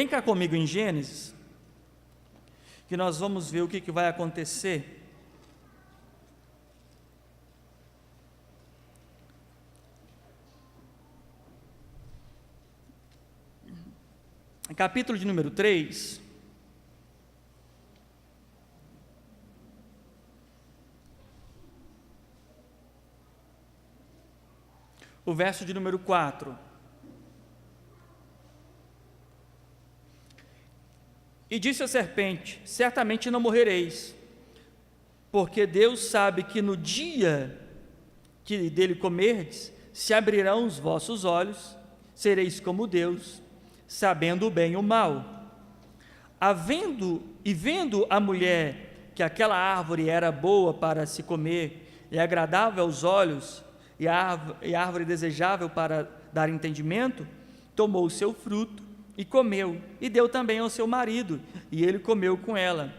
Vem cá comigo em Gênesis, que nós vamos ver o que vai acontecer. Capítulo de número 3, o verso de número 4. E disse a serpente: certamente não morrereis, porque Deus sabe que no dia que dele comerdes, se abrirão os vossos olhos, sereis como Deus, sabendo o bem e o mal. Vendo a mulher que aquela árvore era boa para se comer, e agradável aos olhos, e a árvore desejável para dar entendimento, tomou o seu fruto e comeu, e deu também ao seu marido, e ele comeu com ela.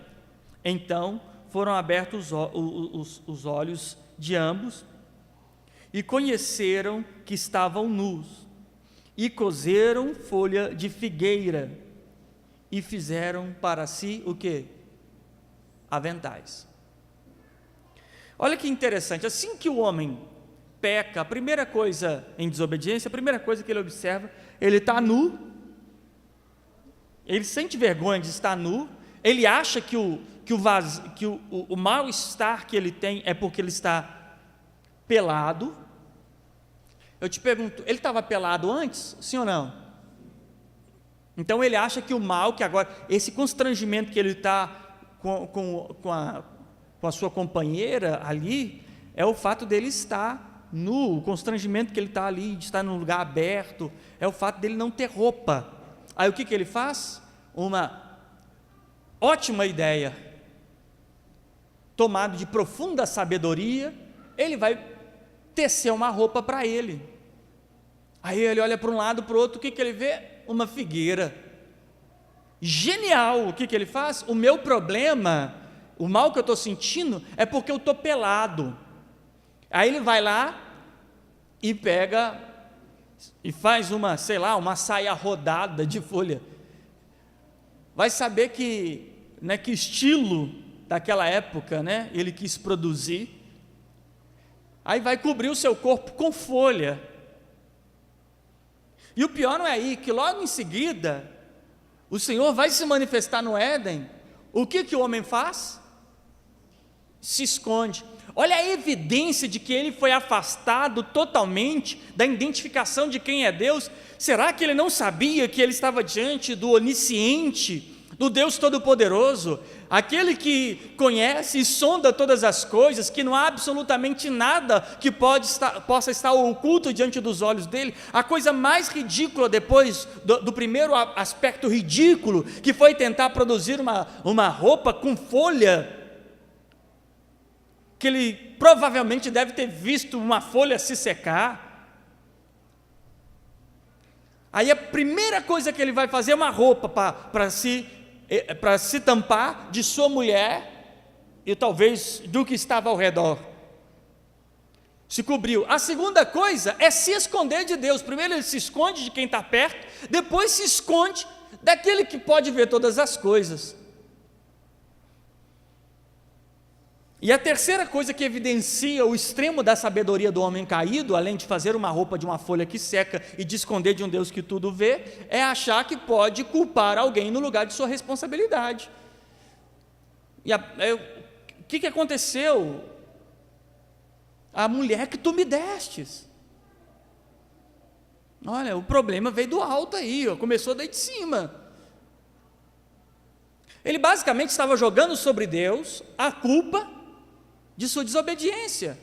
Então foram abertos os olhos de ambos, e conheceram que estavam nus, e coseram folha de figueira, e fizeram para si o quê? Aventais. Olha que interessante, assim que o homem peca, a primeira coisa em desobediência, a primeira coisa que ele observa, ele está nu, ele sente vergonha de estar nu, ele acha que o mal-estar que ele tem é porque ele está pelado. Eu te pergunto, ele estava pelado antes? Sim ou não? Então ele acha que o mal, que agora, esse constrangimento que ele está com a sua companheira ali, é o fato dele estar nu, o constrangimento que ele está ali, de estar num lugar aberto, é o fato dele não ter roupa. Aí o que ele faz? Uma ótima ideia, tomado de profunda sabedoria, ele vai tecer uma roupa para ele. Aí ele olha para um lado, para o outro, o que ele vê? Uma figueira. Genial! O que ele faz? O meu problema, o mal que eu estou sentindo, é porque eu estou pelado. Aí ele vai lá e pega e faz uma saia rodada de folha. Vai saber que estilo daquela época, ele quis produzir. Aí vai cobrir o seu corpo com folha. E o pior não é aí, que logo em seguida, o Senhor vai se manifestar no Éden. O que o homem faz? Se esconde. Olha a evidência de que ele foi afastado totalmente da identificação de quem é Deus. Será que ele não sabia que ele estava diante do onisciente, do Deus Todo-Poderoso, aquele que conhece e sonda todas as coisas, que não há absolutamente nada que possa estar oculto diante dos olhos dele? A coisa mais ridícula, depois do primeiro aspecto ridículo, que foi tentar produzir uma roupa com folha, que ele provavelmente deve ter visto uma folha se secar. Aí a primeira coisa que ele vai fazer é uma roupa para se tampar de sua mulher e talvez do que estava ao redor. Se cobriu. A segunda coisa é se esconder de Deus. Primeiro ele se esconde de quem está perto, depois se esconde daquele que pode ver todas as coisas. E a terceira coisa que evidencia o extremo da sabedoria do homem caído, além de fazer uma roupa de uma folha que seca e de esconder de um Deus que tudo vê, é achar que pode culpar alguém no lugar de sua responsabilidade. E o que aconteceu? A mulher que tu me destes. Olha, o problema veio do alto aí, começou daí de cima. Ele basicamente estava jogando sobre Deus a culpa de sua desobediência.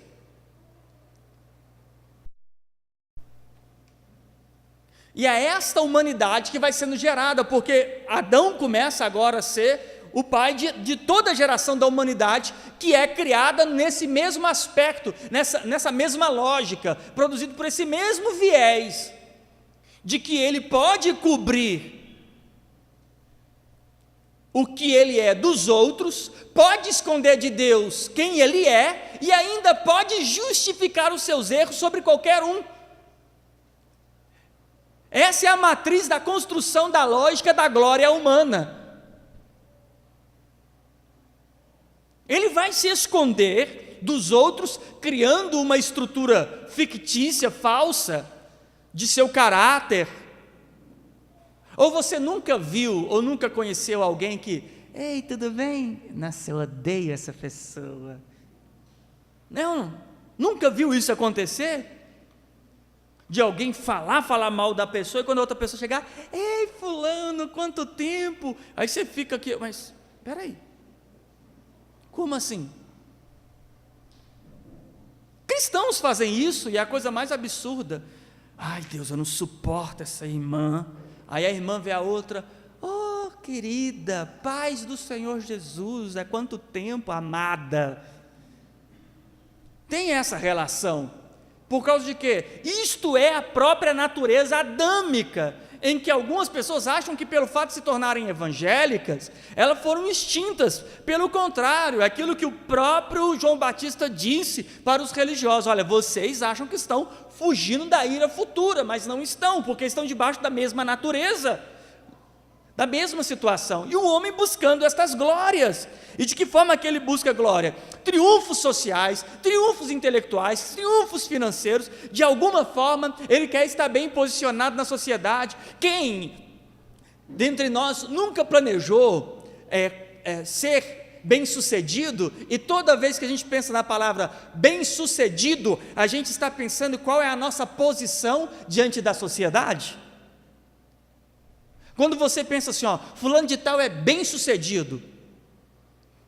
E é esta humanidade que vai sendo gerada, porque Adão começa agora a ser o pai de toda a geração da humanidade, que é criada nesse mesmo aspecto, nessa mesma lógica, produzido por esse mesmo viés, de que ele pode cobrir o que ele é dos outros, pode esconder de Deus quem ele é, e ainda pode justificar os seus erros sobre qualquer um. Essa é a matriz da construção da lógica da glória humana. Ele vai se esconder dos outros, criando uma estrutura fictícia, falsa, de seu caráter. Ou você nunca viu, ou nunca conheceu alguém que, ei, tudo bem? Nossa, eu odeio essa pessoa. Não, nunca viu isso acontecer? De alguém falar mal da pessoa, e quando a outra pessoa chegar, ei, fulano, quanto tempo? Aí você fica aqui, mas, espera aí, como assim? Cristãos fazem isso, e é a coisa mais absurda. Ai, Deus, eu não suporto essa irmã. Aí a irmã vê a outra, oh, querida, paz do Senhor Jesus, há quanto tempo, amada. Tem essa relação. Por causa de quê? Isto é a própria natureza adâmica, em que algumas pessoas acham que pelo fato de se tornarem evangélicas, elas foram extintas. Pelo contrário, aquilo que o próprio João Batista disse para os religiosos, olha, vocês acham que estão fugindo da ira futura, mas não estão, porque estão debaixo da mesma natureza, da mesma situação, e o homem buscando estas glórias. E de que forma que ele busca glória? Triunfos sociais, triunfos intelectuais, triunfos financeiros. De alguma forma ele quer estar bem posicionado na sociedade. Quem dentre nós nunca planejou ser bem sucedido, e toda vez que a gente pensa na palavra bem sucedido, a gente está pensando qual é a nossa posição diante da sociedade? Quando você pensa assim, ó, fulano de tal é bem sucedido,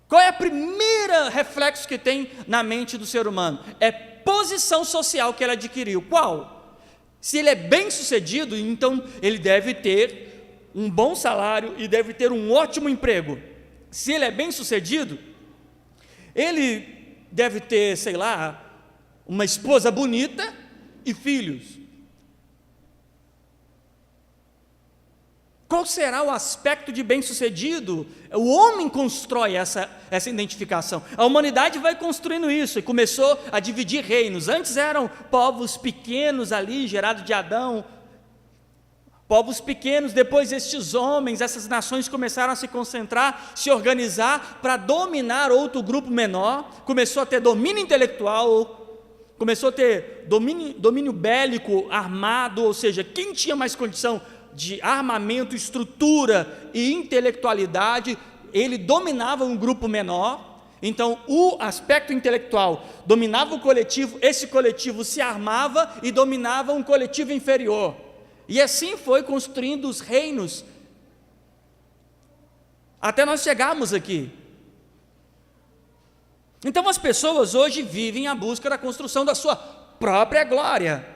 qual é a primeira reflexo que tem na mente do ser humano? É posição social que ele adquiriu. Qual? Se ele é bem sucedido, então ele deve ter um bom salário e deve ter um ótimo emprego. Se ele é bem sucedido, ele deve ter, sei lá, uma esposa bonita e filhos. Qual será o aspecto de bem-sucedido? O homem constrói essa identificação. A humanidade vai construindo isso e começou a dividir reinos. Antes eram povos pequenos ali, gerados de Adão. Povos pequenos, depois estes homens, essas nações começaram a se concentrar, se organizar para dominar outro grupo menor. Começou a ter domínio intelectual, começou a ter domínio bélico, armado, ou seja, quem tinha mais condição de armamento, estrutura e intelectualidade, ele dominava um grupo menor. Então o aspecto intelectual dominava o coletivo, esse coletivo se armava e dominava um coletivo inferior, e assim foi construindo os reinos, até nós chegarmos aqui. Então as pessoas hoje vivem à busca da construção da sua própria glória.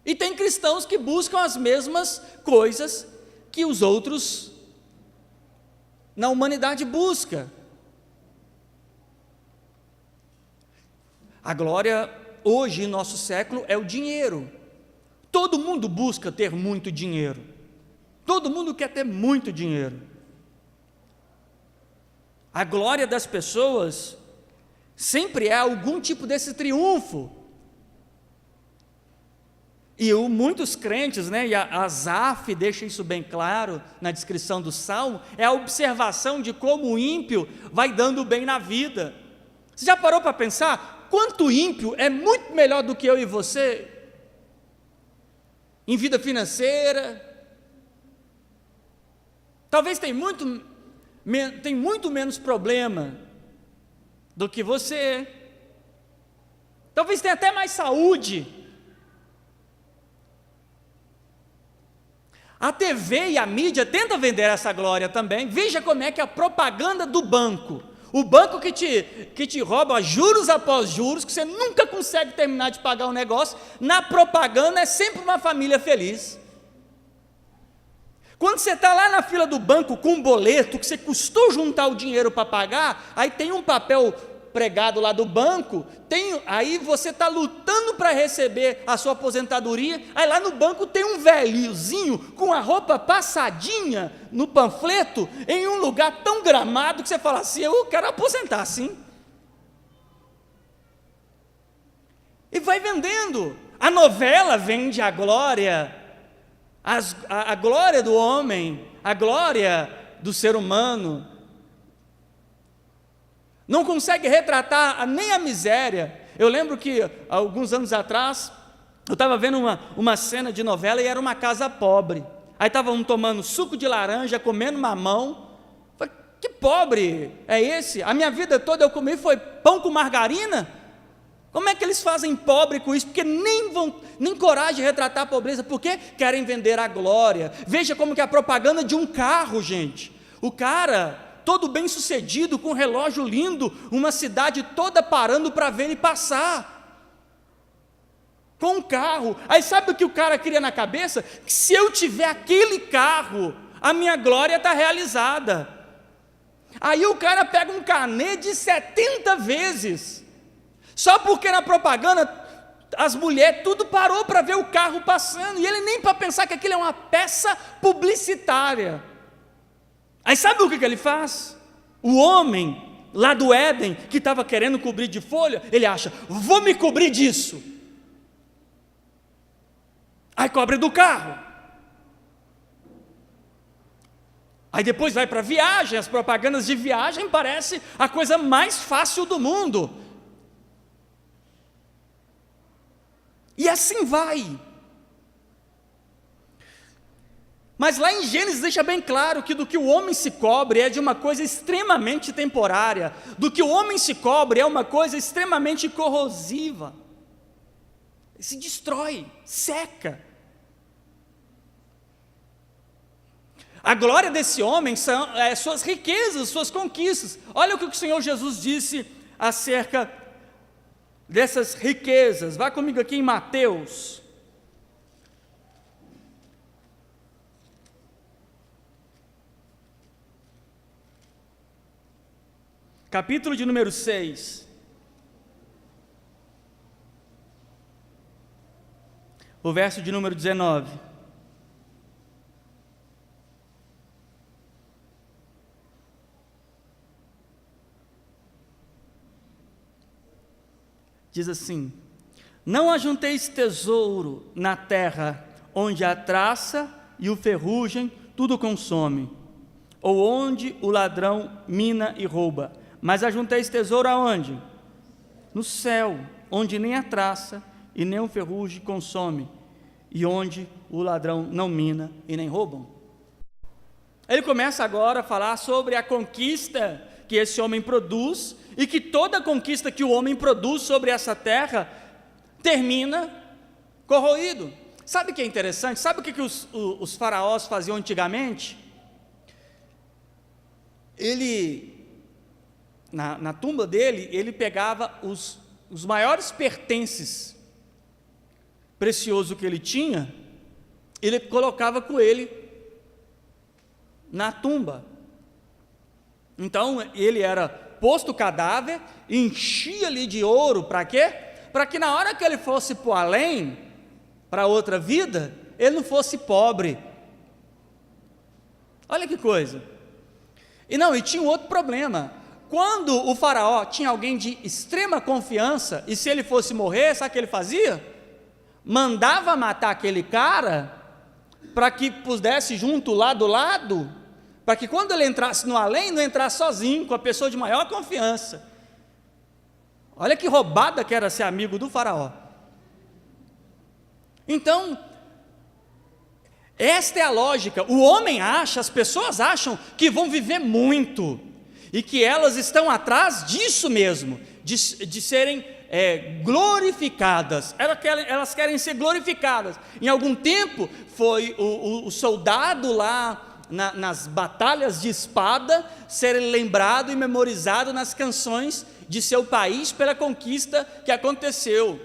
E tem cristãos que buscam as mesmas coisas que os outros na humanidade buscam. A glória hoje, em nosso século, é o dinheiro. Todo mundo busca ter muito dinheiro. Todo mundo quer ter muito dinheiro. A glória das pessoas sempre é algum tipo desse triunfo. E muitos crentes, e a Asaf deixa isso bem claro na descrição do Salmo, é a observação de como o ímpio vai dando bem na vida. Você já parou para pensar quanto ímpio é muito melhor do que eu e você? Em vida financeira, talvez tem muito menos problema do que você, talvez tenha até mais saúde. A TV e a mídia tentam vender essa glória também. Veja como é que a propaganda do banco, o banco que te rouba juros após juros, que você nunca consegue terminar de pagar o negócio, na propaganda é sempre uma família feliz. Quando você está lá na fila do banco com um boleto, que você custou juntar o dinheiro para pagar, aí tem um papel pregado lá do banco, aí você está lutando para receber a sua aposentadoria, aí lá no banco tem um velhozinho com a roupa passadinha no panfleto, em um lugar tão gramado que você fala assim, eu quero aposentar assim. E vai vendendo A novela vende a glória, a glória do homem, a glória do ser humano. Não consegue retratar nem a miséria. Eu lembro que, alguns anos atrás, eu estava vendo uma cena de novela e era uma casa pobre. Aí estavam tomando suco de laranja, comendo mamão. Falei, que pobre é esse? A minha vida toda eu comi foi pão com margarina? Como é que eles fazem pobre com isso? Porque nem coragem de retratar a pobreza, porque querem vender a glória. Veja como que é a propaganda de um carro, gente. O cara, todo bem sucedido, com um relógio lindo, uma cidade toda parando para ver ele passar. Com um carro. Aí sabe o que o cara cria na cabeça? Que se eu tiver aquele carro, a minha glória está realizada. Aí o cara pega um carnê de 70 vezes. Só porque na propaganda as mulheres tudo parou para ver o carro passando, e ele nem para pensar que aquilo é uma peça publicitária. Aí sabe o que ele faz? O homem lá do Éden, que estava querendo cobrir de folha, ele acha, vou me cobrir disso. Aí cobre do carro. Aí depois vai para a viagem, as propagandas de viagem parece a coisa mais fácil do mundo. E assim vai. Mas lá em Gênesis deixa bem claro que do que o homem se cobre é de uma coisa extremamente temporária. Do que o homem se cobre é uma coisa extremamente corrosiva. Se destrói, seca. A glória desse homem são suas riquezas, suas conquistas. Olha o que o Senhor Jesus disse acerca dessas riquezas. Vá comigo aqui em Mateus. Capítulo de número 6. O verso de número 19. Diz assim: não ajunteis tesouro na terra, onde a traça e o ferrugem tudo consome, ou onde o ladrão mina e rouba, mas ajunteis tesouro aonde? No céu, onde nem a traça e nem o ferrugem consome, e onde o ladrão não mina e nem roubam. Ele começa agora a falar sobre a conquista que esse homem produz, e que toda conquista que o homem produz sobre essa terra termina corroído. Sabe o que é interessante? Sabe o que os faraós faziam antigamente? Ele, na tumba dele, ele pegava os maiores pertences preciosos que ele tinha, ele colocava com ele na tumba. Então ele era posto o cadáver, enchia ali de ouro, para quê? Para que na hora que ele fosse para o além, para outra vida, ele não fosse pobre. Olha que coisa. E tinha um outro problema. Quando o faraó tinha alguém de extrema confiança, e se ele fosse morrer, sabe o que ele fazia? Mandava matar aquele cara, para que pudesse junto lá do lado, para que quando ele entrasse no além, não entrasse sozinho, com a pessoa de maior confiança. Olha que roubada que era ser amigo do faraó. Então, esta é a lógica. O homem acha, as pessoas acham que vão viver muito, e que elas estão atrás disso mesmo, de serem glorificadas. Elas querem ser glorificadas. Em algum tempo, foi o soldado lá, nas batalhas de espada, ser lembrado e memorizado nas canções de seu país pela conquista que aconteceu.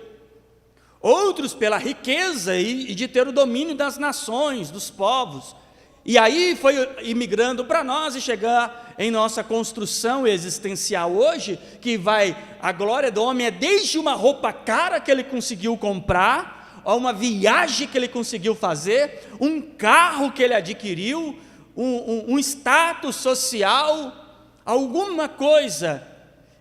Outros pela riqueza e de ter o domínio das nações, dos povos. E aí foi imigrando para nós e chegar em nossa construção existencial hoje, que a glória do homem é desde uma roupa cara que ele conseguiu comprar, a uma viagem que ele conseguiu fazer, um carro que ele adquiriu, um status social, alguma coisa,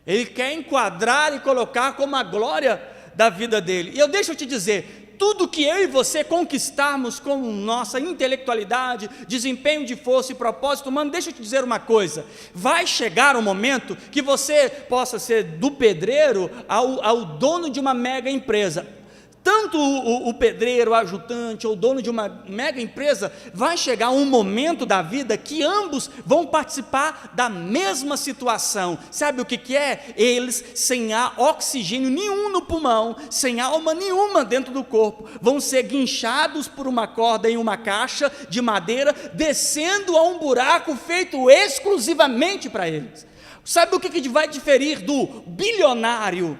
ele quer enquadrar e colocar como a glória da vida dele. E eu deixo te dizer, tudo que eu e você conquistarmos com nossa intelectualidade, desempenho de força e propósito humano, deixa eu te dizer uma coisa, vai chegar um momento que você possa ser do pedreiro ao dono de uma mega empresa. Tanto o pedreiro, o ajudante ou o dono de uma mega empresa, vai chegar um momento da vida que ambos vão participar da mesma situação. Sabe o que é? Eles, sem oxigênio nenhum no pulmão, sem alma nenhuma dentro do corpo, vão ser guinchados por uma corda em uma caixa de madeira, descendo a um buraco feito exclusivamente para eles. Sabe o que vai diferir do bilionário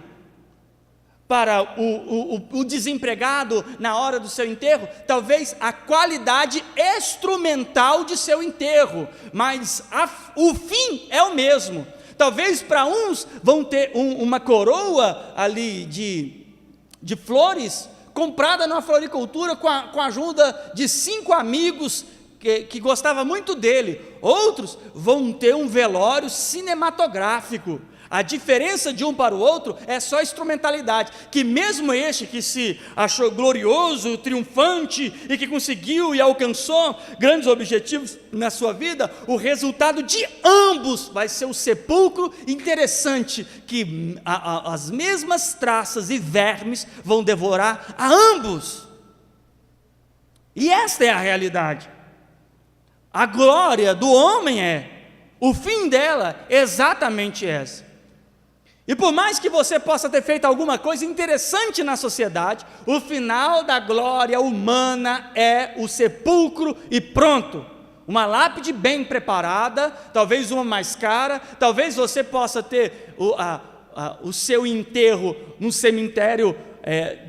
para o desempregado na hora do seu enterro? Talvez a qualidade instrumental de seu enterro, mas o fim é o mesmo. Talvez para uns vão ter uma coroa ali de flores, comprada numa floricultura com a ajuda de 5 amigos que gostavam muito dele. Outros vão ter um velório cinematográfico. A diferença de um para o outro é só a instrumentalidade, que mesmo este que se achou glorioso, triunfante e que conseguiu e alcançou grandes objetivos na sua vida, o resultado de ambos vai ser um sepulcro interessante, que as mesmas traças e vermes vão devorar a ambos. E esta é a realidade. A glória do homem o fim dela é exatamente essa. E por mais que você possa ter feito alguma coisa interessante na sociedade, o final da glória humana é o sepulcro e pronto. Uma lápide bem preparada, talvez uma mais cara, talvez você possa ter o seu enterro no cemitério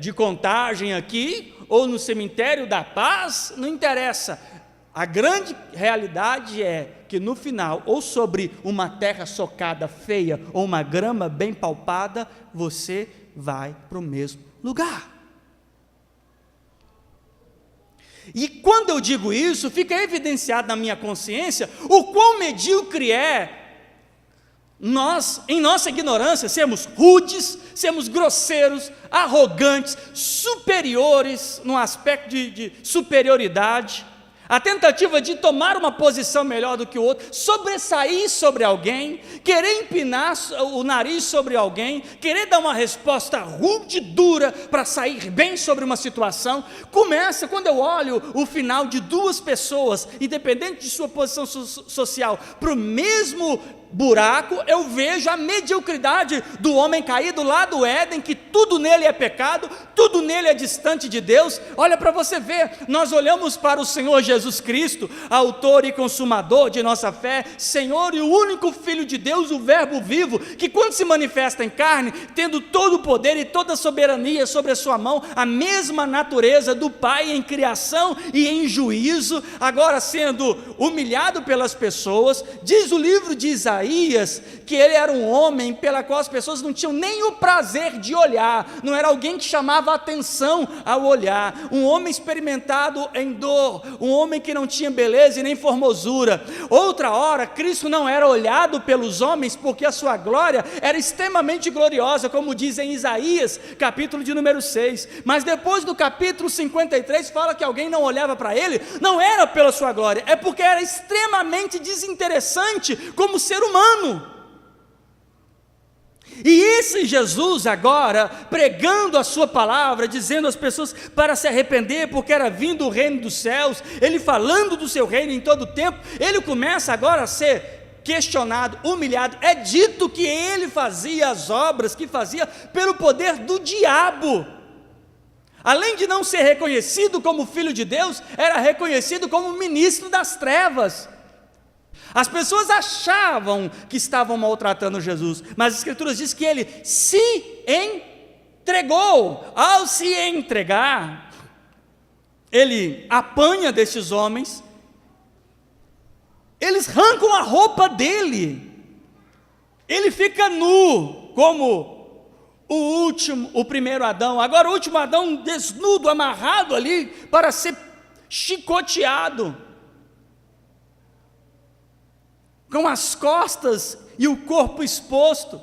de Contagem aqui, ou no cemitério da Paz, não interessa. A grande realidade é que no final, ou sobre uma terra socada, feia, ou uma grama bem palpada, você vai para o mesmo lugar. E quando eu digo isso, fica evidenciado na minha consciência o quão medíocre nós, em nossa ignorância, sermos rudes, sermos grosseiros, arrogantes, superiores, no aspecto de superioridade, a tentativa de tomar uma posição melhor do que o outro, sobressair sobre alguém, querer empinar o nariz sobre alguém, querer dar uma resposta rude, dura, para sair bem sobre uma situação, começa quando eu olho o final de duas pessoas, independente de sua posição social, para o mesmo buraco, eu vejo a mediocridade do homem caído lá do Éden, que tudo nele é pecado, tudo nele é distante de Deus. Olha para você ver, nós olhamos para o Senhor Jesus Cristo, autor e consumador de nossa fé, Senhor e o único Filho de Deus, o Verbo vivo, que quando se manifesta em carne, tendo todo o poder e toda a soberania sobre a sua mão, a mesma natureza do Pai em criação e em juízo, agora sendo humilhado pelas pessoas, diz o livro de Isaías, que ele era um homem pela qual as pessoas não tinham nem o prazer de olhar, não era alguém que chamava a atenção ao olhar, um homem experimentado em dor, um homem que não tinha beleza e nem formosura. Outra hora, Cristo não era olhado pelos homens porque a sua glória era extremamente gloriosa, como diz em Isaías, capítulo de número 6, mas depois do capítulo 53, fala que alguém não olhava para ele, não era pela sua glória, é porque era extremamente desinteressante como ser humano. E esse Jesus agora, pregando a sua palavra, dizendo às pessoas para se arrepender, porque era vindo o reino dos céus, ele falando do seu reino em todo o tempo, ele começa agora a ser questionado, humilhado. É dito que ele fazia as obras que fazia pelo poder do diabo. Além de não ser reconhecido como filho de Deus, era reconhecido como ministro das trevas. As pessoas achavam que estavam maltratando Jesus, mas as Escrituras dizem que ele se entregou. Ao se entregar, ele apanha destes homens, eles arrancam a roupa dele, ele fica nu, como o primeiro Adão. Agora o último Adão desnudo, amarrado ali, para ser chicoteado, com as costas e o corpo exposto.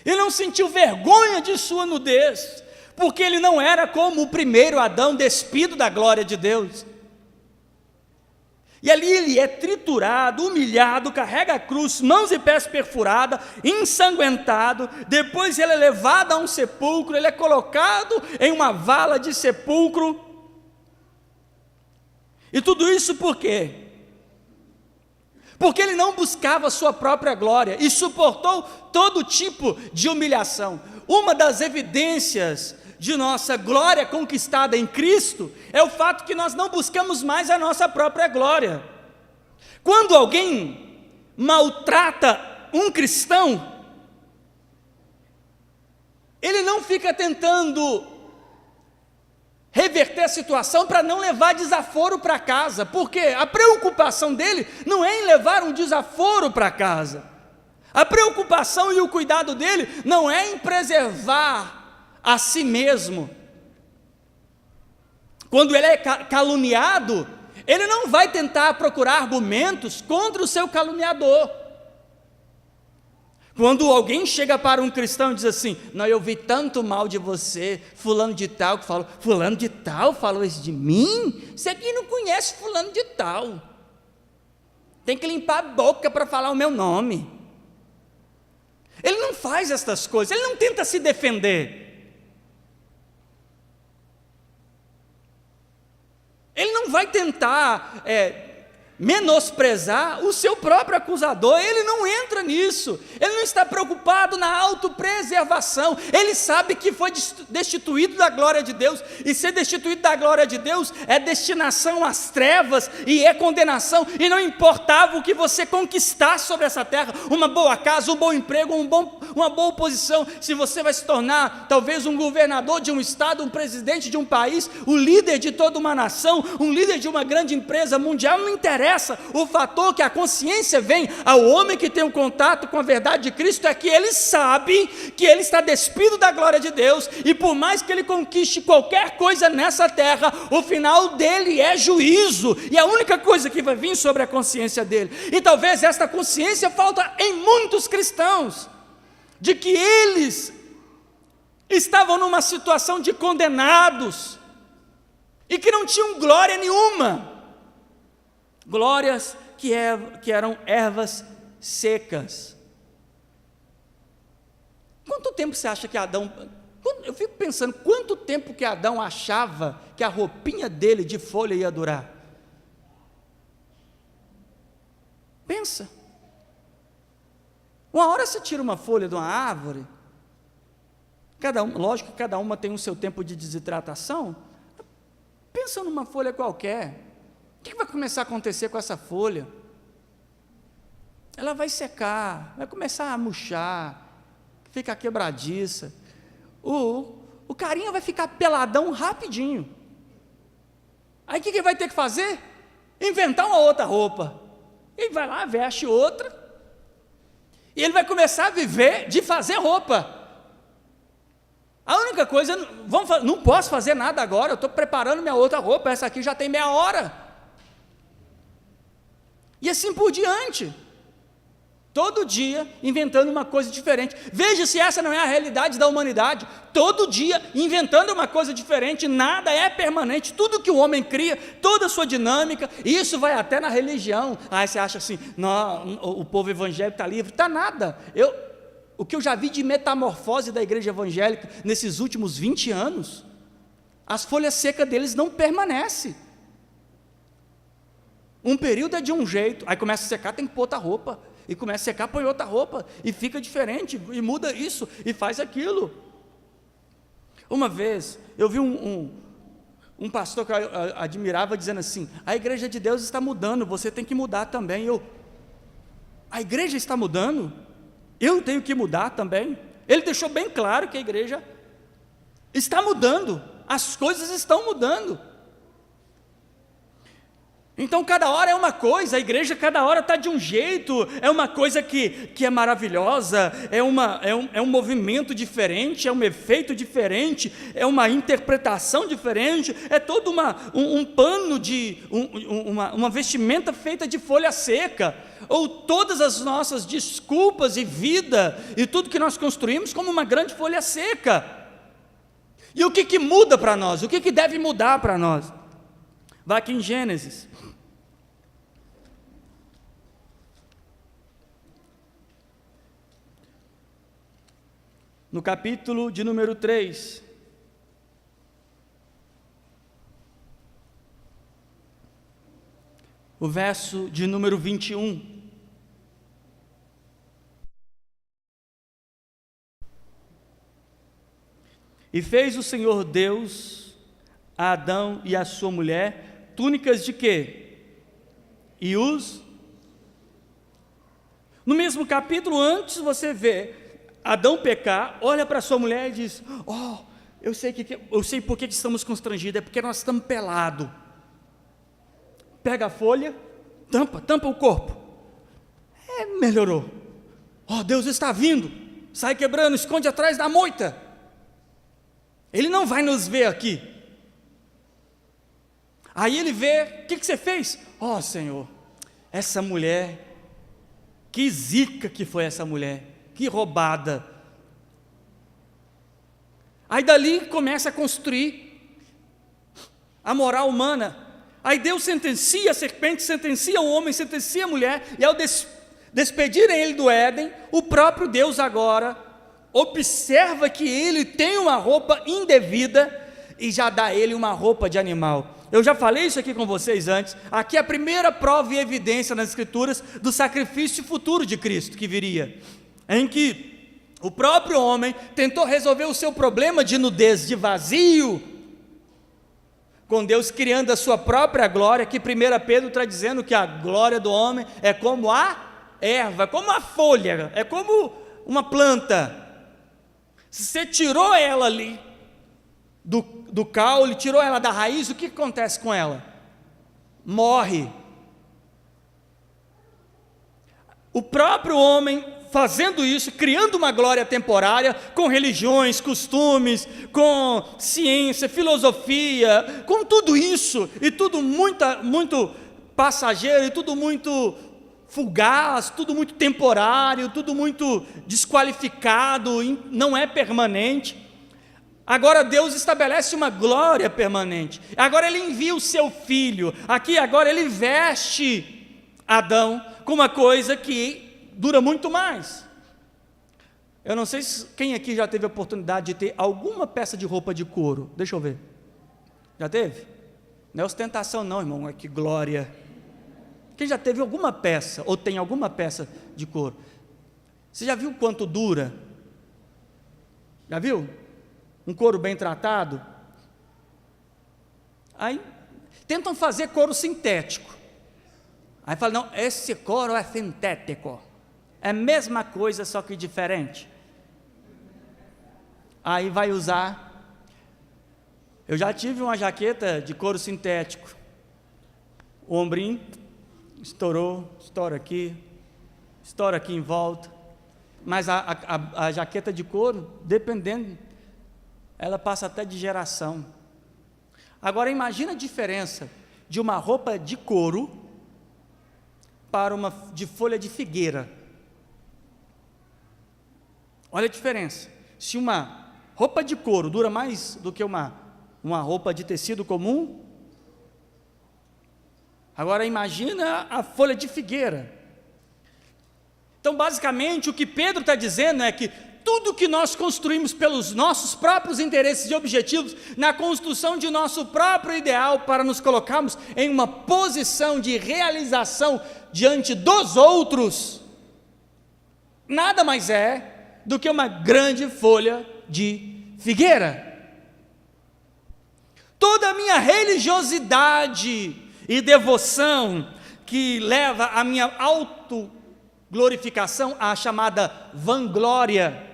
Ele não sentiu vergonha de sua nudez, porque ele não era como o primeiro Adão, despido da glória de Deus. E ali ele é triturado, humilhado, carrega a cruz, mãos e pés perfurados, ensanguentado, depois ele é levado a um sepulcro, ele é colocado em uma vala de sepulcro. E tudo isso por quê? Porque ele não buscava a sua própria glória e suportou todo tipo de humilhação. Uma das evidências de nossa glória conquistada em Cristo é o fato que nós não buscamos mais a nossa própria glória. Quando alguém maltrata um cristão, ele não fica tentando reverter a situação para não levar desaforo para casa, porque a preocupação dele não é em levar um desaforo para casa. A preocupação e o cuidado dele não é em preservar a si mesmo. Quando ele é caluniado, ele não vai tentar procurar argumentos contra o seu caluniador. Quando alguém chega para um cristão e diz assim: não, eu vi tanto mal de você, fulano de tal que falou, fulano de tal falou isso de mim? Você aqui não conhece fulano de tal, tem que limpar a boca para falar o meu nome. Ele não faz estas coisas, ele não tenta se defender. Ele não vai tentar menosprezar o seu próprio acusador, ele não entra nisso, ele não está preocupado na autopreservação, ele sabe que foi destituído da glória de Deus, e ser destituído da glória de Deus é destinação às trevas, e é condenação, e não importava o que você conquistasse sobre essa terra, uma boa casa, um bom emprego, uma boa posição, se você vai se tornar talvez um governador de um estado, um presidente de um país, o líder de toda uma nação, um líder de uma grande empresa mundial, não interessa. O fator que a consciência vem ao homem que tem um contato com a verdade de Cristo é que ele sabe que ele está despido da glória de Deus, e por mais que ele conquiste qualquer coisa nessa terra, o final dele é juízo, e a única coisa que vai vir sobre a consciência dele, e talvez esta consciência falta em muitos cristãos, de que eles estavam numa situação de condenados, e que não tinham glória nenhuma, glórias que eram ervas secas. Quanto tempo você acha que Adão... Eu fico pensando, quanto tempo que Adão achava que a roupinha dele de folha ia durar? Pensa. Uma hora você tira uma folha de uma árvore, lógico que cada uma tem o seu tempo de desidratação. Pensa numa folha qualquer. O que vai começar a acontecer com essa folha? Ela vai secar, vai começar a murchar, ficar quebradiça. O carinha vai ficar peladão rapidinho. Aí o que vai ter que fazer? Inventar uma outra roupa. Ele vai lá, veste outra, e ele vai começar a viver de fazer roupa. A única coisa, não posso fazer nada agora, eu estou preparando minha outra roupa, essa aqui já tem meia hora. E assim por diante, todo dia inventando uma coisa diferente. Veja se essa não é a realidade da humanidade, todo dia inventando uma coisa diferente, nada é permanente, tudo que o homem cria, toda a sua dinâmica, isso vai até na religião. Aí você acha assim, não, o povo evangélico está livre, está nada. O que eu já vi de metamorfose da igreja evangélica nesses últimos 20 anos, as folhas secas deles não permanecem. Um período é de um jeito, aí começa a secar, tem que pôr outra roupa, e começa a secar, põe outra roupa, e fica diferente, e muda isso, e faz aquilo. Uma vez, eu vi um pastor que eu admirava, dizendo assim, a igreja de Deus está mudando, você tem que mudar também. A igreja está mudando? Eu tenho que mudar também? Ele deixou bem claro que a igreja está mudando, as coisas estão mudando. Então cada hora é uma coisa, a igreja cada hora está de um jeito, é uma coisa que é maravilhosa, é um movimento diferente, é um efeito diferente, é uma interpretação diferente, é todo um pano uma vestimenta feita de folha seca, ou todas as nossas desculpas e vida, e tudo que nós construímos como uma grande folha seca. E o que muda para nós? O que deve mudar para nós? Vai aqui em Gênesis. No capítulo de número 3. O verso de número 21. E fez o Senhor Deus a Adão e a sua mulher túnicas de quê? E os... No mesmo capítulo, antes você vê Adão pecar, olha para sua mulher e diz: eu sei por que estamos constrangidos, é porque nós estamos pelados. Pega a folha, tampa o corpo. Melhorou. Deus está vindo. Sai quebrando, esconde atrás da moita. Ele não vai nos ver aqui. Aí ele vê, o que você fez? Senhor, essa mulher, que zica que foi essa mulher, que roubada. Aí dali começa a construir a moral humana. Aí Deus sentencia a serpente, sentencia o homem, sentencia a mulher, e ao despedirem ele do Éden, o próprio Deus agora observa que ele tem uma roupa indevida e já dá a ele uma roupa de animal. Eu já falei isso aqui com vocês antes. Aqui é a primeira prova e evidência nas Escrituras do sacrifício futuro de Cristo que viria, em que o próprio homem tentou resolver o seu problema de nudez, de vazio, com Deus criando a sua própria glória, que 1 Pedro está dizendo que a glória do homem é como a erva, como a folha, é como uma planta. Se você tirou ela ali do caule, tirou ela da raiz, o que acontece com ela? Morre. O próprio homem fazendo isso, criando uma glória temporária, com religiões, costumes, com ciência, filosofia, com tudo isso, e tudo muito passageiro, e tudo muito fugaz, tudo muito temporário, tudo muito desqualificado, não é permanente. Agora Deus estabelece uma glória permanente. Agora Ele envia o seu Filho. Aqui agora Ele veste Adão com uma coisa que dura muito mais. Eu não sei quem aqui já teve a oportunidade de ter alguma peça de roupa de couro. Deixa eu ver. Já teve? Não é ostentação não, irmão, é que glória. Quem já teve alguma peça, ou tem alguma peça de couro? Você já viu quanto dura? Já viu? Um couro bem tratado? Aí, tentam fazer couro sintético. Aí fala, não, esse couro é sintético. É a mesma coisa, só que diferente. Aí vai usar. Eu já tive uma jaqueta de couro sintético. O ombrinho estourou, estoura aqui em volta. Mas a jaqueta de couro, dependendo, ela passa até de geração. Agora imagina a diferença de uma roupa de couro para uma de folha de figueira. Olha a diferença. Se uma roupa de couro dura mais do que uma roupa de tecido comum, agora imagina a folha de figueira. Então basicamente o que Pedro está dizendo é que tudo que nós construímos pelos nossos próprios interesses e objetivos, na construção de nosso próprio ideal, para nos colocarmos em uma posição de realização diante dos outros, nada mais é do que uma grande folha de figueira. Toda a minha religiosidade e devoção, que leva a minha autoglorificação, à chamada vanglória.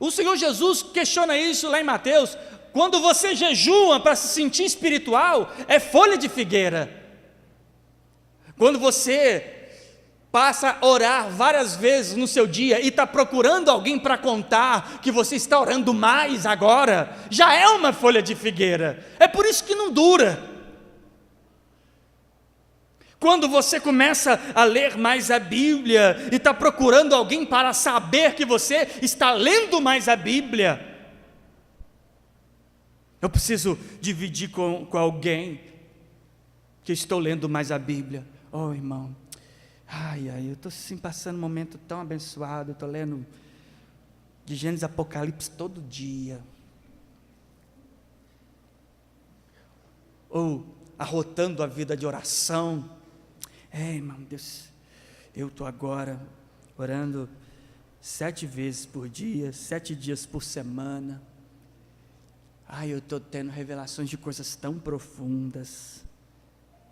O Senhor Jesus questiona isso lá em Mateus. Quando você jejua para se sentir espiritual, é folha de figueira. Quando você passa a orar várias vezes no seu dia e está procurando alguém para contar que você está orando mais agora, já é uma folha de figueira. É por isso que não dura. Quando você começa a ler mais a Bíblia e está procurando alguém para saber que você está lendo mais a Bíblia, Eu preciso dividir com alguém que estou lendo mais a Bíblia. Oh, irmão, eu estou assim passando um momento tão abençoado, estou lendo de Gênesis Apocalipse todo dia. Ou arrotando a vida de oração. Irmão, Deus, eu estou agora orando 7 vezes por dia, 7 dias por semana. Eu estou tendo revelações de coisas tão profundas.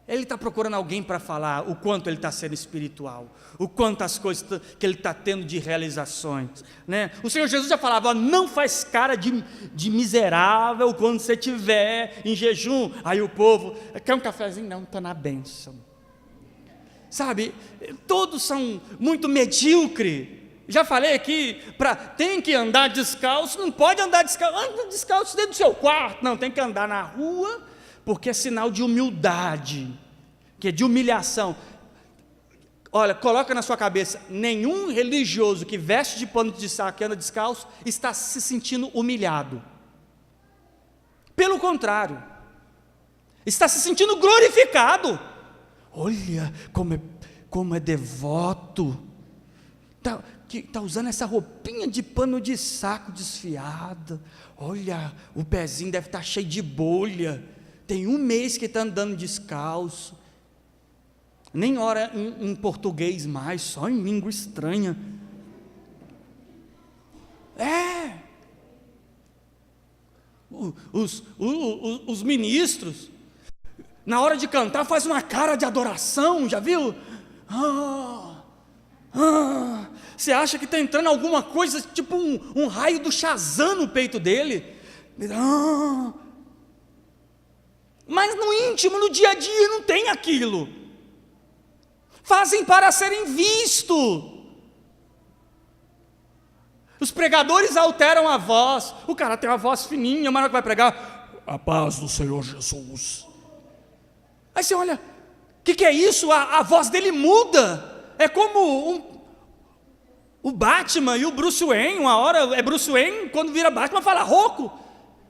Ele está procurando alguém para falar o quanto ele está sendo espiritual, o quanto as coisas que ele está tendo de realizações, né? O Senhor Jesus já falava, não faz cara de miserável quando você estiver em jejum. Aí o povo, quer um cafezinho? Não, está na bênção. Sabe, todos são muito medíocres. Já falei aqui, tem que andar descalço, não pode andar descalço, anda descalço dentro do seu quarto, não, tem que andar na rua, porque é sinal de humildade, que é de humilhação. Olha, coloca na sua cabeça, nenhum religioso que veste de pano de saco e anda descalço, está se sentindo humilhado. Pelo contrário, está se sentindo glorificado. Olha como é devoto, está usando essa roupinha de pano de saco desfiada. Olha, o pezinho deve estar cheio de bolha. Tem 1 mês que está andando descalço. Nem ora em português mais, só em língua estranha. Os ministros, na hora de cantar, faz uma cara de adoração, já viu? Você acha que está entrando alguma coisa, tipo um raio do Shazam no peito dele? Mas no íntimo, no dia a dia, não tem aquilo. Fazem para serem vistos. Os pregadores alteram a voz. O cara tem uma voz fininha, mas na hora que vai pregar, a paz do Senhor Jesus. Aí você olha, o que é isso? A voz dele muda. É como o Batman e o Bruce Wayne. Uma hora é Bruce Wayne, quando vira Batman fala rouco.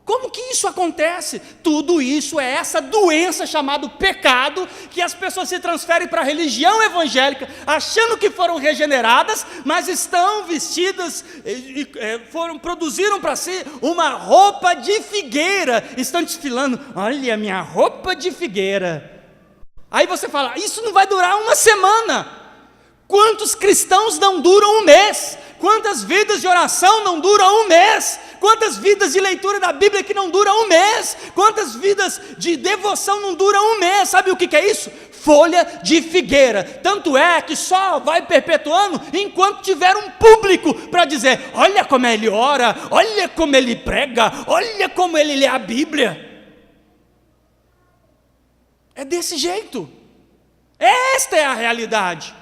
Como que isso acontece? Tudo isso é essa doença chamada pecado, que as pessoas se transferem para a religião evangélica, achando que foram regeneradas, mas estão vestidas, produziram para si uma roupa de figueira, estão desfilando, olha a minha roupa de figueira. Aí você fala, isso não vai durar 1 semana. Quantos cristãos não duram 1 mês? Quantas vidas de oração não duram 1 mês? Quantas vidas de leitura da Bíblia que não duram 1 mês? Quantas vidas de devoção não duram 1 mês? Sabe o que é isso? Folha de figueira. Tanto é que só vai perpetuando enquanto tiver um público para dizer, olha como ele ora, olha como ele prega, olha como ele lê a Bíblia. É desse jeito. Esta é a realidade.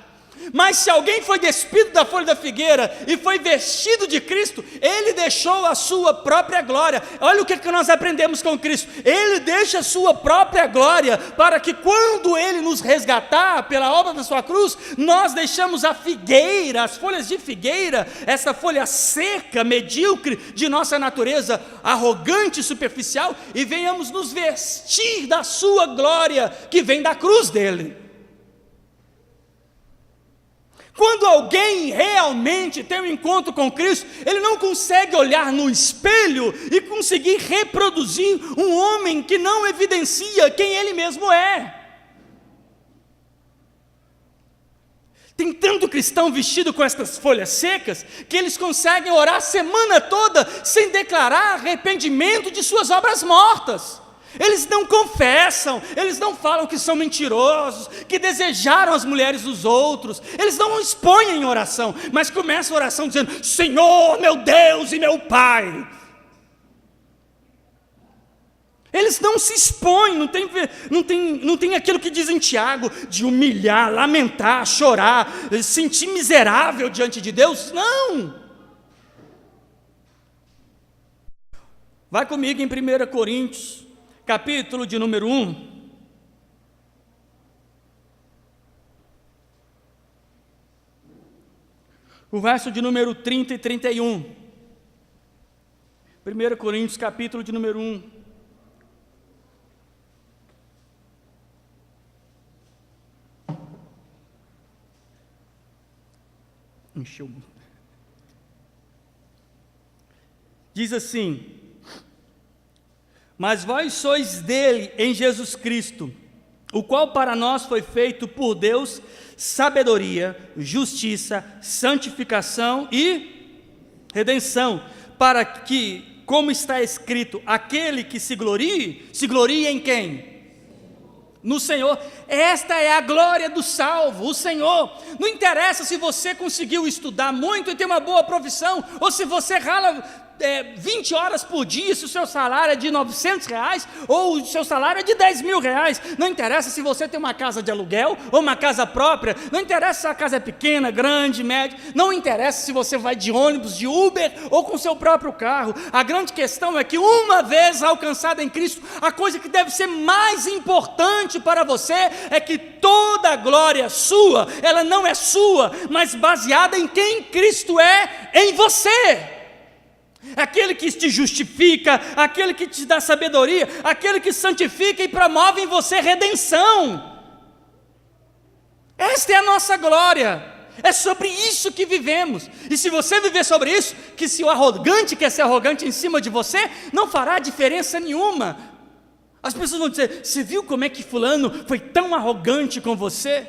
Mas se alguém foi despido da folha da figueira e foi vestido de Cristo, ele deixou a sua própria glória. Olha o que nós aprendemos com Cristo. Ele deixa a sua própria glória para que quando Ele nos resgatar pela obra da sua cruz, nós deixamos a figueira, as folhas de figueira, essa folha seca, medíocre de nossa natureza arrogante e superficial, e venhamos nos vestir da sua glória que vem da cruz dele. Quando alguém realmente tem um encontro com Cristo, ele não consegue olhar no espelho e conseguir reproduzir um homem que não evidencia quem ele mesmo é. Tem tanto cristão vestido com essas folhas secas, que eles conseguem orar a semana toda sem declarar arrependimento de suas obras mortas. Eles não confessam, eles não falam que são mentirosos, que desejaram as mulheres dos outros, eles não expõem em oração, mas começam a oração dizendo, Senhor, meu Deus e meu Pai. Eles não se expõem, não tem aquilo que diz em Tiago, de humilhar, lamentar, chorar, sentir miserável diante de Deus, não. Vai comigo em 1 Coríntios, capítulo de número 1. O verso de número 30 e 31. 1 Coríntios, capítulo de número 1. Encheu muito. Diz assim: mas vós sois dele em Jesus Cristo, o qual para nós foi feito por Deus sabedoria, justiça, santificação e redenção, para que, como está escrito, aquele que se glorie em quem? No Senhor. Esta é a glória do salvo, o Senhor. Não interessa se você conseguiu estudar muito e ter uma boa profissão, ou se você rala 20 horas por dia, se o seu salário é de R$900, ou o seu salário é de R$10.000, não interessa se você tem uma casa de aluguel, ou uma casa própria, não interessa se a casa é pequena, grande, média, não interessa se você vai de ônibus, de Uber, ou com o seu próprio carro, a grande questão é que uma vez alcançada em Cristo, a coisa que deve ser mais importante para você, é que toda a glória sua, ela não é sua, mas baseada em quem Cristo é em você. Aquele que te justifica, aquele que te dá sabedoria, aquele que santifica e promove em você redenção. Esta é a nossa glória, é sobre isso que vivemos. E se você viver sobre isso, que se o arrogante quer ser arrogante em cima de você, não fará diferença nenhuma. As pessoas vão dizer: você viu como é que fulano foi tão arrogante com você?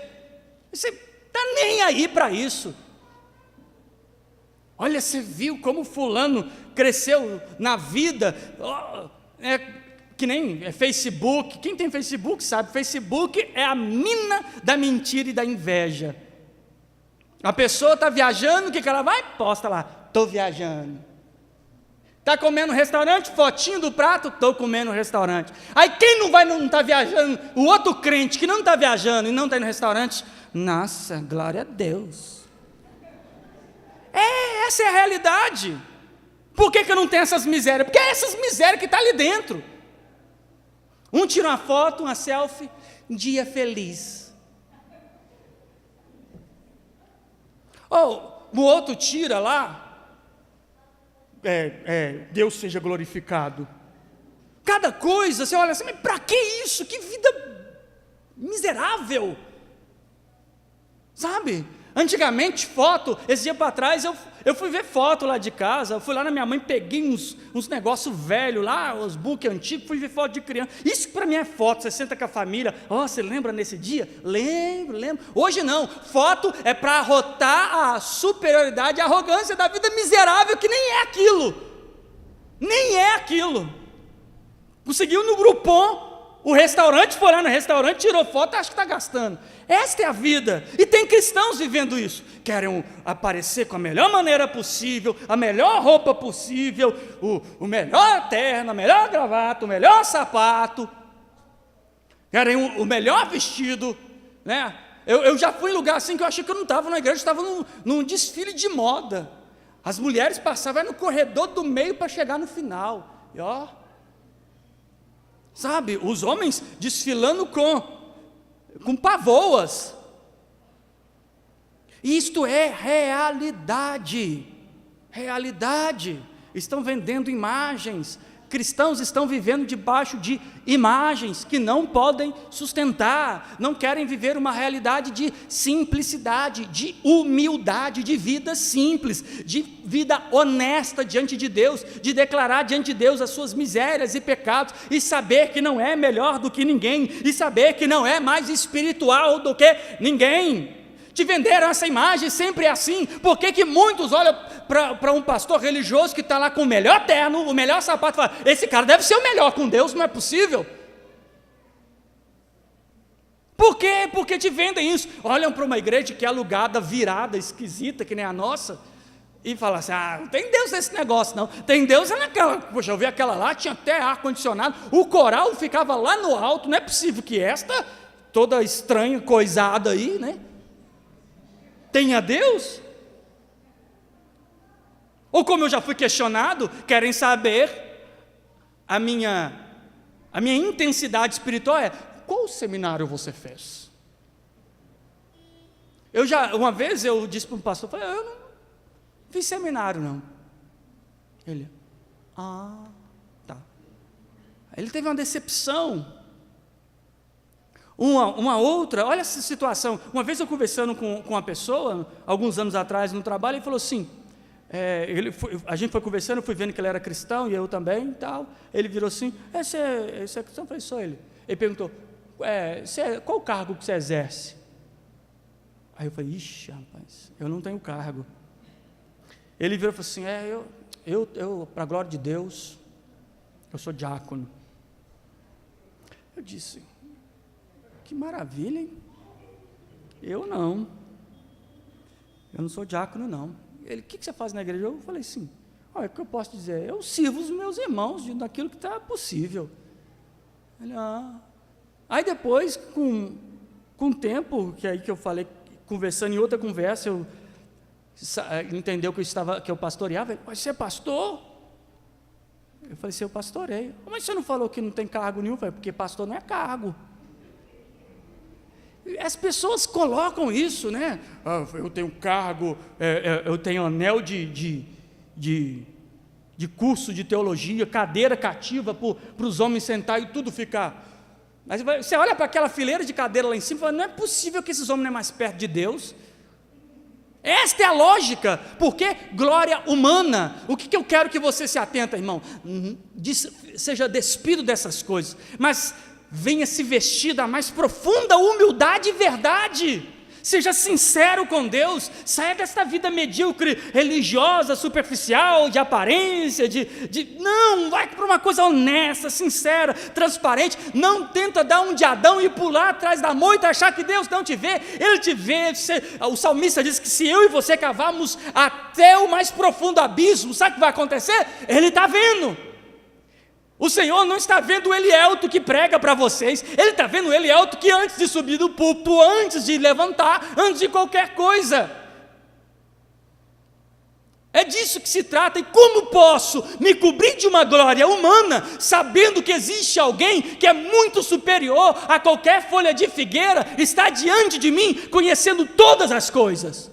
Você está nem aí para isso. Olha, você viu como fulano cresceu na vida, que nem Facebook. Quem tem Facebook sabe, Facebook é a mina da mentira e da inveja. A pessoa está viajando, o que ela vai? Posta lá: estou viajando. Está comendo no restaurante, fotinho do prato, estou comendo no restaurante. Aí quem não está viajando, o outro crente que não está viajando e não está indo no restaurante, nossa, glória a Deus. Essa é a realidade. Por que eu não tenho essas misérias? Porque é essas misérias que estão ali dentro. Um tira uma foto, uma selfie, um dia feliz. Ou o outro tira lá, Deus seja glorificado. Cada coisa, você olha assim, mas para que isso? Que vida miserável. Sabe? Antigamente, foto, esse dia para trás eu fui ver foto lá de casa, eu fui lá na minha mãe, peguei uns negócios velhos lá, os book antigos, fui ver foto de criança. Isso para mim é foto, você senta com a família, você lembra nesse dia? Lembro. Hoje não, foto é para arrotar a superioridade, a arrogância da vida miserável, que nem é aquilo. Conseguiu no Groupon, o restaurante foi lá no restaurante, tirou foto, acho que está gastando. Esta é a vida, e tem cristãos vivendo isso, querem aparecer com a melhor maneira possível, a melhor roupa possível, o melhor terno, a melhor gravata, o melhor sapato, querem o melhor vestido, né? Eu já fui em lugar assim que eu achei que eu não estava na igreja, estava num desfile de moda, as mulheres passavam no corredor do meio para chegar no final, e sabe, os homens desfilando com pavoas. Isto é realidade. Estão vendendo imagens. Cristãos estão vivendo debaixo de imagens que não podem sustentar, não querem viver uma realidade de simplicidade, de humildade, de vida simples, de vida honesta diante de Deus, de declarar diante de Deus as suas misérias e pecados, e saber que não é melhor do que ninguém, e saber que não é mais espiritual do que ninguém. Te venderam essa imagem, sempre é assim. Por que muitos olham para um pastor religioso que está lá com o melhor terno, o melhor sapato, e falam: esse cara deve ser o melhor com Deus, não é possível? Por quê? Porque te vendem isso. Olham para uma igreja que é alugada, virada, esquisita, que nem a nossa, e falam assim: não tem Deus nesse negócio não, tem Deus naquela. Poxa, eu vi aquela lá, tinha até ar-condicionado, o coral ficava lá no alto, não é possível que esta, toda estranha, coisada aí, né? Tenha Deus? Ou como eu já fui questionado, querem saber a minha intensidade espiritual qual seminário você fez? Uma vez eu disse para um pastor, falei: eu não fiz seminário não. Ele: tá. Aí ele teve uma decepção. Uma outra, olha essa situação. Uma vez eu conversando com uma pessoa, alguns anos atrás no trabalho, ele falou assim, a gente foi conversando, eu fui vendo que ele era cristão, e eu também, e tal. Ele virou assim, esse é cristão? Eu falei, sou ele. Ele perguntou, qual o cargo que você exerce? Aí eu falei, ixi, rapaz, eu não tenho cargo. Ele virou e falou assim, eu para a glória de Deus, eu sou diácono. Eu disse, que maravilha, hein? Eu não sou diácono, não. Ele, o que você faz na igreja? Eu falei assim, olha, o que eu posso dizer? Eu sirvo os meus irmãos naquilo que está possível. Ele, Aí depois, com o tempo, que eu falei, conversando em outra conversa, ele entendeu que eu pastoreava. Ele, mas você é pastor? Eu falei assim, eu pastorei. Mas você não falou que não tem cargo nenhum? Eu falei, porque pastor não é cargo. As pessoas colocam isso, né? Eu tenho cargo, eu tenho anel de curso de teologia, cadeira cativa para os homens sentar e tudo ficar. Mas você olha para aquela fileira de cadeira lá em cima e fala, não é possível que esses homens não é mais perto de Deus. Esta é a lógica, porque glória humana. O que eu quero que você se atenta, irmão? Seja despido dessas coisas, mas venha se vestir da mais profunda humildade e verdade. Seja sincero com Deus, saia desta vida medíocre, religiosa, superficial, de aparência, não, vai para uma coisa honesta, sincera, transparente. Não tenta dar um de Adão e pular atrás da moita, achar que Deus não te vê. Ele te vê. O salmista diz que se eu e você cavarmos até o mais profundo abismo, sabe o que vai acontecer? Ele está vendo. O Senhor não está vendo o Elielto que prega para vocês, Ele está vendo o Elielto que antes de subir do púlpito, antes de levantar, antes de qualquer coisa. É disso que se trata. E como posso me cobrir de uma glória humana, sabendo que existe alguém que é muito superior a qualquer folha de figueira, está diante de mim, conhecendo todas as coisas?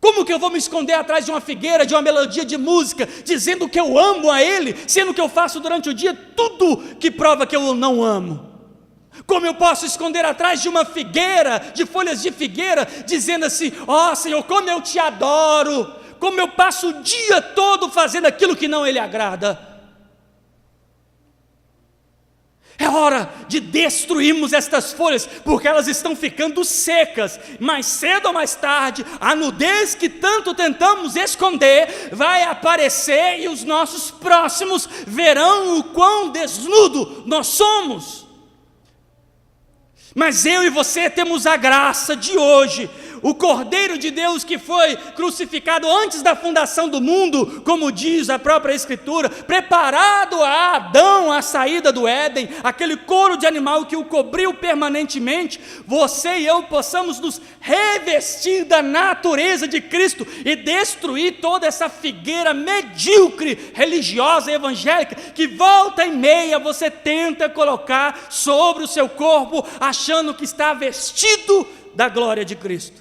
Como que eu vou me esconder atrás de uma figueira, de uma melodia de música, dizendo que eu amo a Ele, sendo que eu faço durante o dia tudo que prova que eu o não amo? Como eu posso esconder atrás de uma figueira, de folhas de figueira, dizendo assim, Senhor, como eu te adoro, como eu passo o dia todo fazendo aquilo que não Ele agrada? É hora de destruirmos estas folhas, porque elas estão ficando secas. Mais cedo ou mais tarde, a nudez que tanto tentamos esconder vai aparecer e os nossos próximos verão o quão desnudo nós somos. Mas eu e você temos a graça de hoje, o Cordeiro de Deus que foi crucificado antes da fundação do mundo, como diz a própria Escritura, preparado a Adão a saída do Éden, aquele couro de animal que o cobriu permanentemente. Você e eu possamos nos revestir da natureza de Cristo e destruir toda essa figueira medíocre, religiosa, evangélica, que volta e meia você tenta colocar sobre o seu corpo, achando que está vestido da glória de Cristo.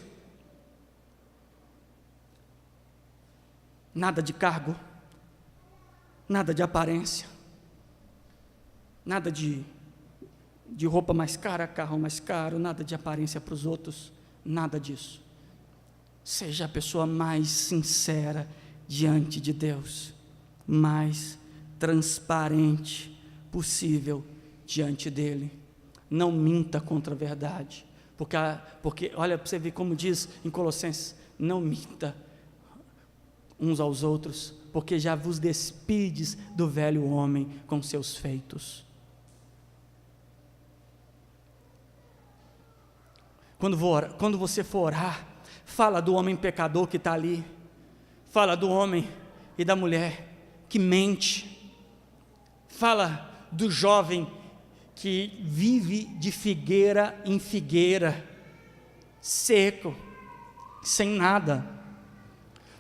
Nada de cargo, nada de aparência, nada de roupa mais cara, carro mais caro, nada de aparência para os outros, nada disso. Seja a pessoa mais sincera diante de Deus, mais transparente possível diante dEle. Não minta contra a verdade, porque olha para você ver como diz em Colossenses, não minta uns aos outros, porque já vos despides do velho homem com seus feitos. Quando você for orar, fala do homem pecador que está ali, fala do homem e da mulher que mente, fala do jovem que vive de figueira em figueira, seco, sem nada.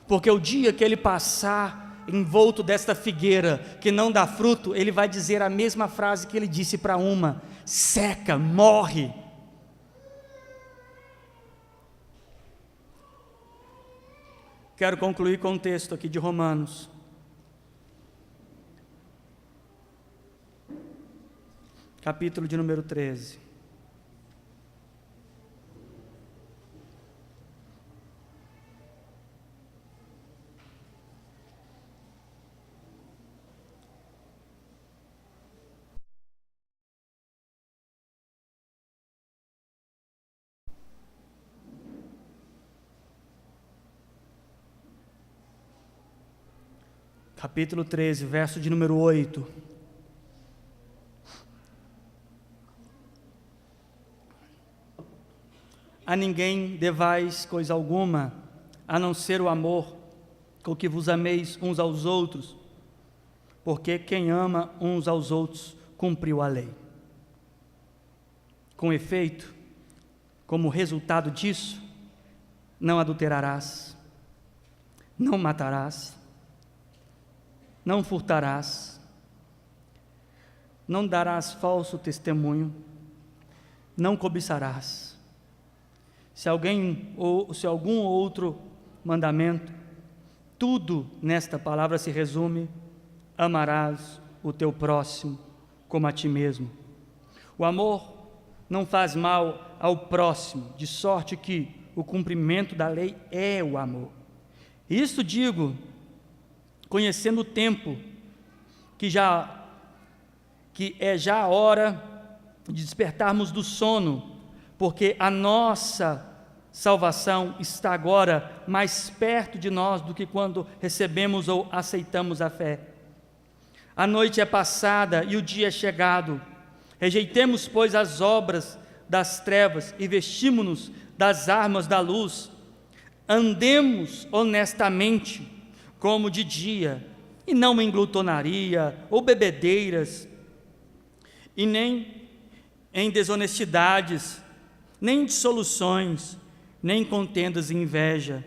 Porque o dia que ele passar envolto desta figueira que não dá fruto, ele vai dizer a mesma frase que ele disse para uma: seca, morre. Quero concluir com um texto aqui de Romanos. capítulo de número 13. Capítulo 13, verso de número 8. A ninguém devais coisa alguma, a não ser o amor, com que vos ameis uns aos outros, porque quem ama uns aos outros cumpriu a lei. Com efeito, como resultado disso, não adulterarás, não matarás, não furtarás, não darás falso testemunho, não cobiçarás. Se algum outro mandamento, tudo nesta palavra se resume: amarás o teu próximo como a ti mesmo. O amor não faz mal ao próximo, de sorte que o cumprimento da lei é o amor. Isto digo, conhecendo o tempo, que é já a hora de despertarmos do sono, porque a nossa salvação está agora mais perto de nós do que quando recebemos ou aceitamos a fé. A noite é passada e o dia é chegado. Rejeitemos, pois, as obras das trevas e vestimos-nos das armas da luz. Andemos honestamente, como de dia, e não em glutonaria ou bebedeiras, e nem em desonestidades, nem em dissoluções, nem em contendas e inveja,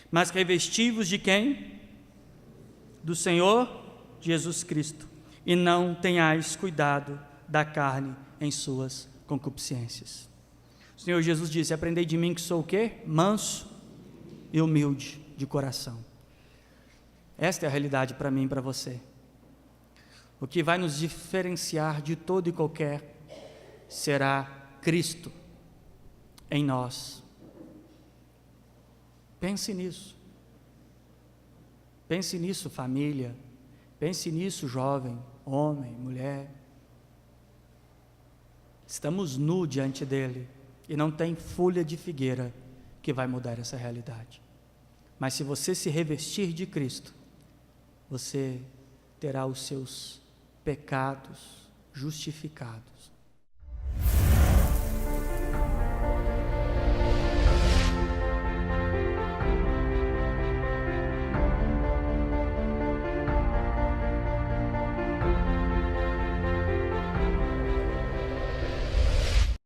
mas revesti-vos de quem? Do Senhor Jesus Cristo, e não tenhais cuidado da carne em suas concupiscências. O Senhor Jesus disse: aprendei de mim que sou o quê? Manso e humilde de coração. Esta é a realidade para mim e para você. O que vai nos diferenciar de todo e qualquer será Cristo em nós. Pense nisso. Pense nisso, família. Pense nisso, jovem, homem, mulher. Estamos nus diante dele e não tem folha de figueira que vai mudar essa realidade. Mas se você se revestir de Cristo, você terá os seus pecados justificados